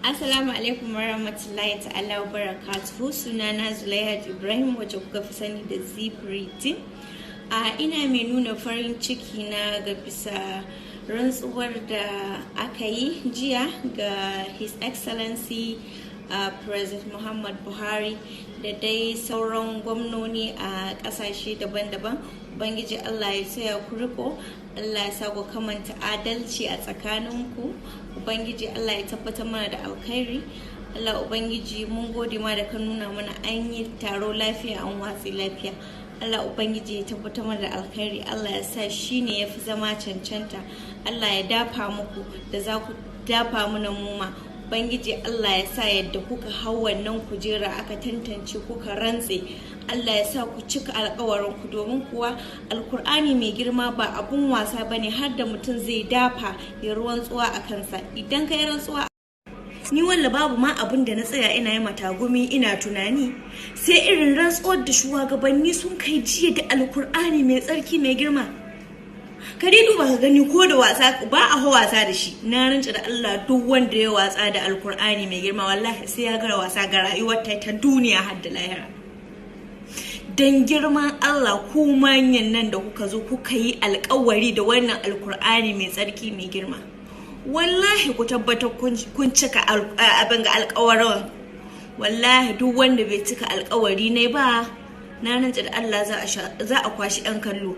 Assalamu alaikum warahmatullahi ta'ala wa barakatuhu. Sunana Zulaihat Ibrahim wacce kuka fi sani da Zipritty. Ina mai nuna farin ciki na ga bisa rantsuwar da aka yi jiya ga His Excellency President Muhammad Buhari da dai sauran gwamnoni a kasashe daban-daban. Ubangiji Allah ya tsaya ku riko, Allah ya sa ku kamanta adalci a tsakaninku. Ubangiji Allah ya tabbatar mana da alkhairi. Allah Ubangiji mun gode ma da ka nuna mana an yi taro lafiya an watsi lafiya. Allah Ubangiji ya tabbatar mana da alkhairi. Allah ya sa shi ne ya fi zama cancanta. Allah ya dafa muku da za ku dafa mana muma. Ubangiji Allah ya sa yadda kuka hau wannan kujera aka tantance kuka rantse, Allah ya sa ku cika alƙawarinku, domin kuwa alkur'ani mai girma ba abun wasa bane har da mutum zai dafa ya ruwan tsuwa a kansa. Idan ka yi rantsuwa, ni walla babu ma abun da na tsaya ina yi matagumi ina tunani sai irin rantsuwar da shugabanni sun kai jiya da alkur'ani mai tsarki mai girma. Ka dai duba ka gani ko da wasa ba a wasa da shi. Na rantsa da Allah duk wanda ya watsa da alkur'ani mai girma wallahi sai ya gara wasa ga rayuwar ta duniya har da lahira. Dan girman Allah ku manyan nan da kuka zo kuka yi alƙawari da wannan alkur'ani mai tsarki mai girma, wallahi ku tabbatar kun cika abin ga alƙawarin. Wallahi duk wanda bai cika alƙawari ne ba, na rantsa da Allah za a kwashi ɗan kallo.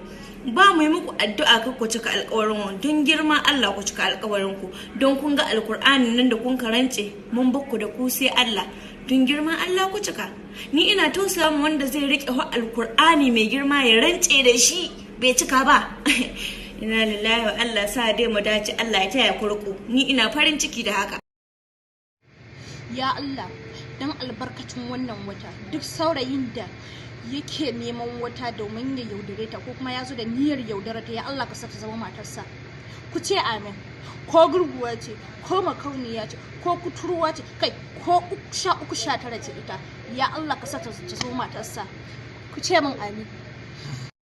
Ba mu yi muku addu'a kar ku cika alƙawarin, don girma Allah ku cika alƙawarin ku, don kun ga alkur'ani nan da kun karance mun bakku da ku sai Allah. Don girma Allah ku cika. Ni ina tausaya mu wanda zai rike alkur'ani mai girma ya rance da shi bai cika ba. Ina lillahi wa Allah sa dai mu dace, Allah ya taya kurku. Ni ina farin ciki da haka. Ya Allah, dan albarkacin wannan wata, duk saurayin da yake neman wata domin ya yaudare ta ko kuma ya zo da niyyar yaudare ta, ya Allah ka saka zama matarsa. Ku ce amin. Ko gurguwa ce, ko makauniya ce, ko kuturwa ce, kai ko 13-19 ce ita, ya Allah ka saka ta zama matarsa. Ku ce min amin.